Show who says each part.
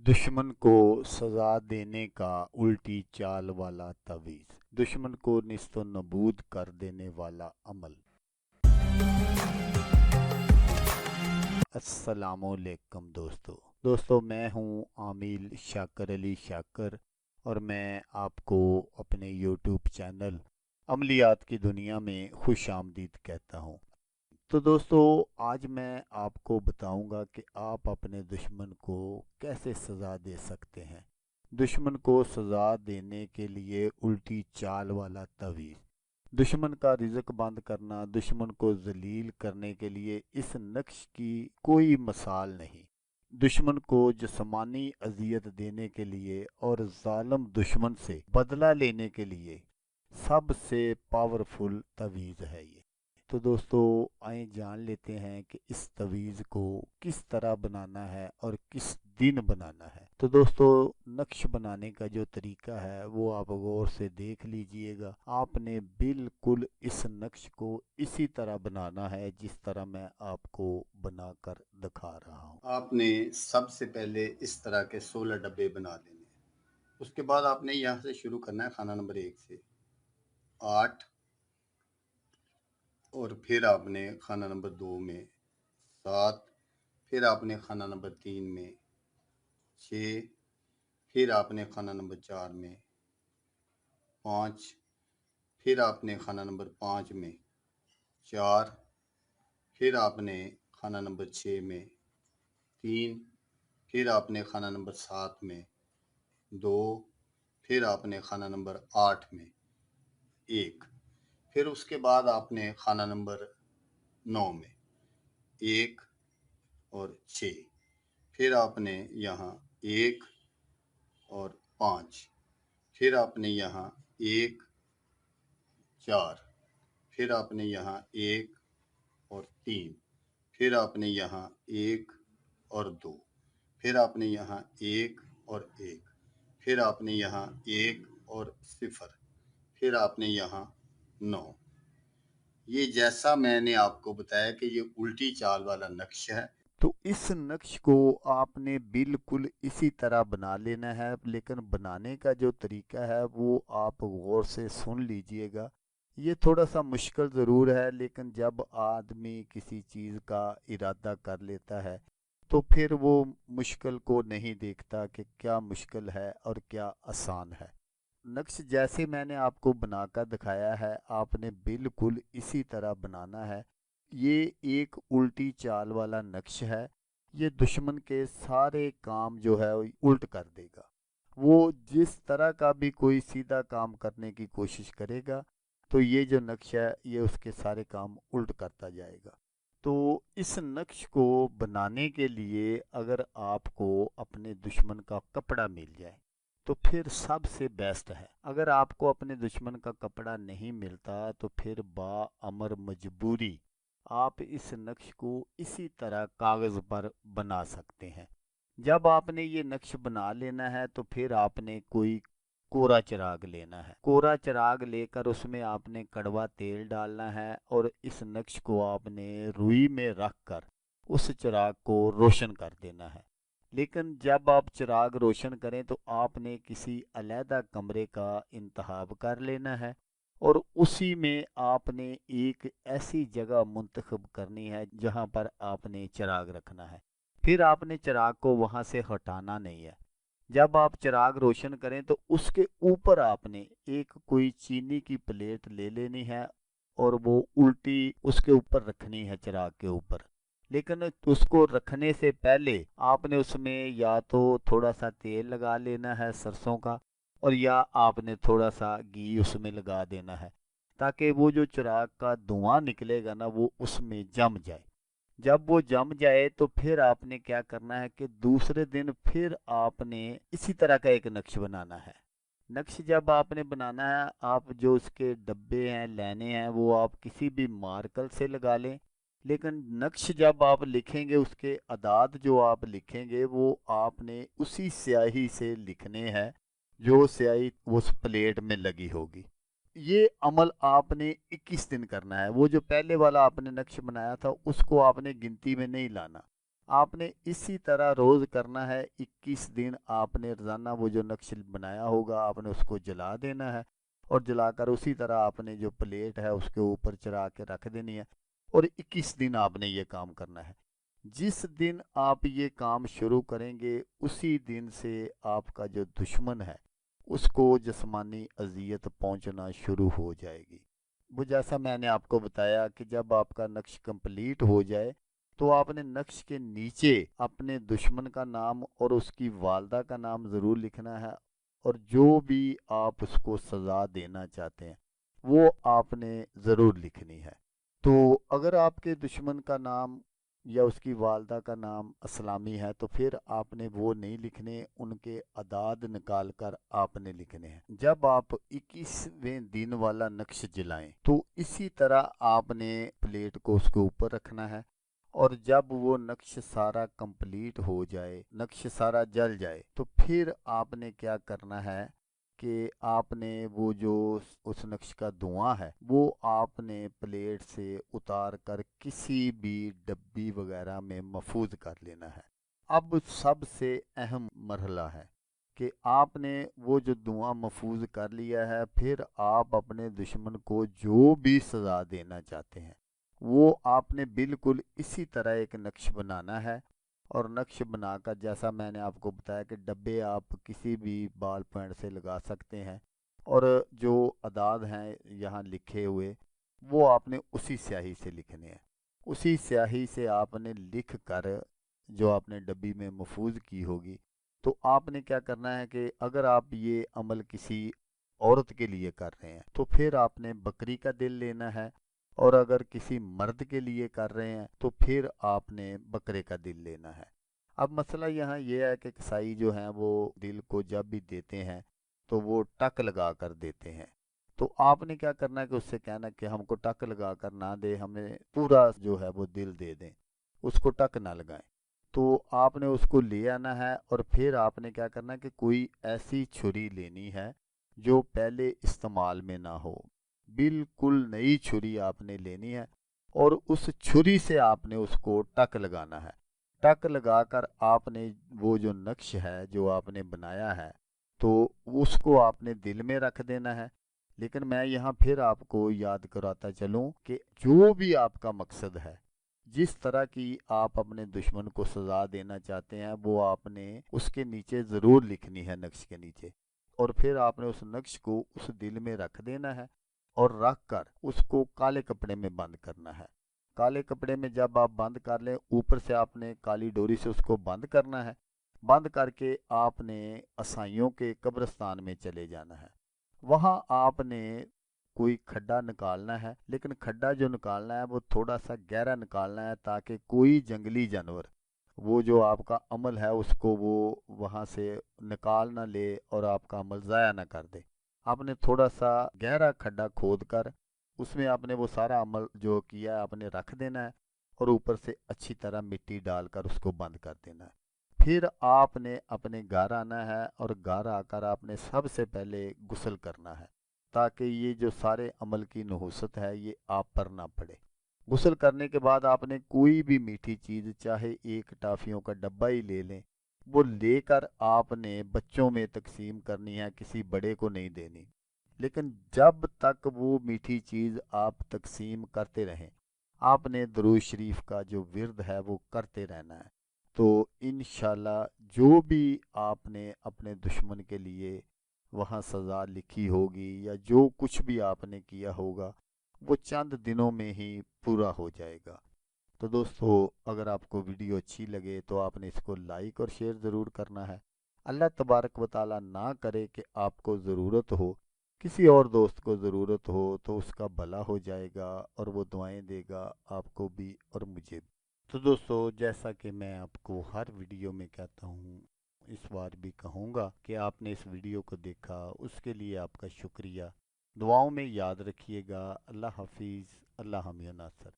Speaker 1: दुश्मन को सजा देने का उल्टी चाल वाला तवीज़, दुश्मन को निस्तो नबूद कर देने वाला अमल। अस्सलामुअलैकुम दोस्तों, मैं हूँ आमिल शाकर अली शाकर और मैं आपको अपने यूट्यूब चैनल अमलियात की दुनिया में खुश आमदीद कहता हूँ। तो दोस्तों, आज मैं आपको बताऊंगा कि आप अपने दुश्मन को कैसे सज़ा दे सकते हैं। दुश्मन को सज़ा देने के लिए उल्टी चाल वाला तवीज़। दुश्मन का रिज़्क बंद करना, दुश्मन को जलील करने के लिए इस नक्श की कोई मसाल नहीं। दुश्मन को जिस्मानी अजियत देने के लिए और जालिम दुश्मन से बदला लेने के लिए सबसे पावरफुल तवीज़ है ये। तो दोस्तों, आइए जान लेते हैं कि इस तवीज़ को किस तरह बनाना है और किस दिन बनाना है। तो दोस्तों, नक्श बनाने का जो तरीका है वो आप गौर से देख लीजिएगा। आपने बिल्कुल इस नक्श को इसी तरह बनाना है जिस तरह मैं आपको बनाकर दिखा रहा हूँ।
Speaker 2: आपने सबसे पहले इस तरह के 16 डब्बे बना लेने हैं। उसके बाद आपने यहाँ से शुरू करना है खाना नंबर 1 से 8, और फिर आपने खाना नंबर 2 में 7, फिर आपने खाना नंबर 3 में 6, फिर आपने खाना नंबर 4 में 5, फिर आपने खाना नंबर 5 में 4, फिर आपने खाना नंबर 6 में 3, फिर आपने खाना नंबर 7 में 2, फिर आपने खाना नंबर 8 में 1, फिर उसके बाद आपने खाना नंबर 9 में 1 और 6, फिर आपने यहाँ 1 और 5, फिर आपने यहाँ 1 4, फिर आपने यहाँ 1 और 3, फिर आपने यहाँ 1 और 2, फिर आपने यहाँ 1 और 1, फिर आपने यहाँ 1 और 0, फिर आपने यहाँ 9। ये जैसा मैंने आपको बताया कि ये उल्टी चाल वाला नक्श है।
Speaker 1: तो इस नक्श को आपने बिल्कुल इसी तरह बना लेना है, लेकिन बनाने का जो तरीका है वो आप गौर से सुन लीजिएगा। ये थोड़ा सा मुश्किल ज़रूर है, लेकिन जब आदमी किसी चीज़ का इरादा कर लेता है तो फिर वो मुश्किल को नहीं देखता कि क्या मुश्किल है और क्या आसान है। नक्श जैसे मैंने आपको बनाकर दिखाया है, आपने बिल्कुल इसी तरह बनाना है। ये एक उल्टी चाल वाला नक्श है। ये दुश्मन के सारे काम जो है वो उल्ट कर देगा। वो जिस तरह का भी कोई सीधा काम करने की कोशिश करेगा तो ये जो नक्श है ये उसके सारे काम उल्ट करता जाएगा। तो इस नक्श को बनाने के लिए अगर आपको अपने दुश्मन का कपड़ा मिल जाए तो फिर सबसे बेस्ट है। अगर आपको अपने दुश्मन का कपड़ा नहीं मिलता तो फिर बाअमर मजबूरी आप इस नक्श को इसी तरह कागज़ पर बना सकते हैं। जब आपने ये नक्श बना लेना है तो फिर आपने कोई कोरा चिराग लेना है। कोरा चिराग लेकर उसमें आपने कड़वा तेल डालना है और इस नक्श को आपने रुई में रख कर उस चिराग को रोशन कर देना है। लेकिन जब आप चिराग रोशन करें तो आपने किसी अलहदा कमरे का इंतखाब कर लेना है और उसी में आपने एक ऐसी जगह मुंतखब करनी है जहां पर आपने चिराग रखना है। फिर आपने चिराग को वहां से हटाना नहीं है। जब आप चिराग रोशन करें तो उसके ऊपर आपने एक कोई चीनी की प्लेट ले लेनी है और वो उल्टी उसके ऊपर रखनी है चिराग के ऊपर। लेकिन उसको रखने से पहले आपने उसमें या तो थोड़ा सा तेल लगा लेना है सरसों का, और या आपने थोड़ा सा घी उसमें लगा देना है ताकि वो जो चिराग का धुआं निकलेगा ना वो उसमें जम जाए। जब वो जम जाए तो फिर आपने क्या करना है कि दूसरे दिन फिर आपने इसी तरह का एक नक्श बनाना है। नक्श जब आपने बनाना है, आप जो उसके डब्बे हैं लेने हैं वो आप किसी भी मार्कर से लगा लें। लेकिन नक्श जब आप लिखेंगे उसके अदाद जो आप लिखेंगे वो आपने उसी स्याही से लिखने हैं जो स्याही उस प्लेट में लगी होगी। ये अमल आपने 21 दिन करना है। वो जो पहले वाला आपने नक्श बनाया था उसको आपने गिनती में नहीं लाना। आपने इसी तरह रोज़ करना है। 21 दिन आपने रोज़ाना वो जो नक्श बनाया होगा आपने उसको जला देना है, और जलाकर उसी तरह आपने जो प्लेट है उसके ऊपर चढ़ा के रख देनी है, और 21 दिन आपने ये काम करना है। जिस दिन आप ये काम शुरू करेंगे उसी दिन से आपका जो दुश्मन है उसको जिस्मानी अजियत पहुंचना शुरू हो जाएगी। वो जैसा मैंने आपको बताया कि जब आपका नक्श कंप्लीट हो जाए तो आपने नक्श के नीचे अपने दुश्मन का नाम और उसकी वालदा का नाम ज़रूर लिखना है, और जो भी आप उसको सज़ा देना चाहते हैं वो आपने ज़रूर लिखनी है। तो अगर आपके दुश्मन का नाम या उसकी वालदा का नाम असलामी है तो फिर आपने वो नहीं लिखने, उनके अदाद निकाल कर आपने लिखने हैं। जब आप 21वें दिन वाला नक्श जलाएं तो इसी तरह आपने प्लेट को उसके ऊपर रखना है, और जब वो नक्श सारा कंप्लीट हो जाए, नक्श सारा जल जाए, तो फिर आपने क्या करना है कि आपने वो जो उस नक्श का धुआं है वो आपने प्लेट से उतार कर किसी भी डब्बी वगैरह में महफूज कर लेना है। अब सबसे अहम मरहला है कि आपने वो जो धुआं महफूज कर लिया है, फिर आप अपने दुश्मन को जो भी सज़ा देना चाहते हैं वो आपने बिल्कुल इसी तरह एक नक्श बनाना है। और नक्श बनाकर जैसा मैंने आपको बताया कि डब्बे आप किसी भी बॉल पॉइंट से लगा सकते हैं, और जो अदाद हैं यहाँ लिखे हुए वो आपने उसी स्याही से लिखने हैं। उसी स्याही से आपने लिख कर जो आपने डब्बी में महफूज की होगी, तो आपने क्या करना है कि अगर आप ये अमल किसी औरत के लिए कर रहे हैं तो फिर आपने बकरी का दिल लेना है, और अगर किसी मर्द के लिए कर रहे हैं तो फिर आपने बकरे का दिल लेना है। अब मसला यहाँ ये है कि कसाई जो हैं वो दिल को जब भी देते हैं तो वो टक लगा कर देते हैं। तो आपने क्या करना है कि उससे कहना कि हमको टक लगा कर ना दे, हमें पूरा जो है वो दिल दे दें, उसको टक ना लगाएं। तो आपने उसको ले आना है, और फिर आपने क्या करना है कि कोई ऐसी छुरी लेनी है जो पहले इस्तेमाल में ना हो। बिल्कुल नई छुरी आपने लेनी है, और उस छुरी से आपने उसको टक लगाना है। टक लगाकर आपने वो जो नक्श है जो आपने बनाया है तो उसको आपने दिल में रख देना है। लेकिन मैं यहाँ फिर आपको याद कराता चलूँ कि जो भी आपका मकसद है, जिस तरह की आप अपने दुश्मन को सजा देना चाहते हैं वो आपने उसके नीचे ज़रूर लिखनी है, नक्श के नीचे। और फिर आपने उस नक्श को उस दिल में रख देना है, और रख कर उसको काले कपड़े में बंद करना है। काले कपड़े में जब आप बंद कर लें, ऊपर से आपने काली डोरी से उसको बंद करना है। बंद करके आपने असाइयों के कब्रिस्तान में चले जाना है। वहाँ आपने कोई खड्डा निकालना है, लेकिन खड्डा जो निकालना है वो थोड़ा सा गहरा निकालना है ताकि कोई जंगली जानवर वो जो आपका अमल है उसको वो वहाँ से निकाल ना ले और आपका अमल ज़ाया ना कर दे। आपने थोड़ा सा गहरा खड्डा खोद कर उसमें आपने वो सारा अमल जो किया है आपने रख देना है, और ऊपर से अच्छी तरह मिट्टी डालकर उसको बंद कर देना है। फिर आपने अपने घर आना है, और घर आकर आपने सबसे पहले गुस्ल करना है ताकि ये जो सारे अमल की नहुसत है ये आप पर ना पड़े। गुस्ल करने के बाद आपने कोई भी मीठी चीज़, चाहे एक टॉफ़ियों का डब्बा ही ले लें, वो लेकर आपने बच्चों में तकसीम करनी है, किसी बड़े को नहीं देनी। लेकिन जब तक वो मीठी चीज़ आप तकसीम करते रहें आपने दरूद शरीफ का जो विर्द है वो करते रहना है। तो इंशाल्लाह जो भी आपने अपने दुश्मन के लिए वहाँ सज़ा लिखी होगी या जो कुछ भी आपने किया होगा वो चंद दिनों में ही पूरा हो जाएगा। तो दोस्तों, अगर आपको वीडियो अच्छी लगे तो आपने इसको लाइक और शेयर ज़रूर करना है। अल्लाह तबारक व ताला ना करे कि आपको ज़रूरत हो, किसी और दोस्त को ज़रूरत हो तो उसका भला हो जाएगा और वो दुआएं देगा आपको भी और मुझे भी। तो दोस्तों, जैसा कि मैं आपको हर वीडियो में कहता हूँ, इस बार भी कहूँगा कि आपने इस वीडियो को देखा उसके लिए आपका शुक्रिया। दुआओं में याद रखिएगा। अल्लाह हाफिज़। अल्लाह हम नासर।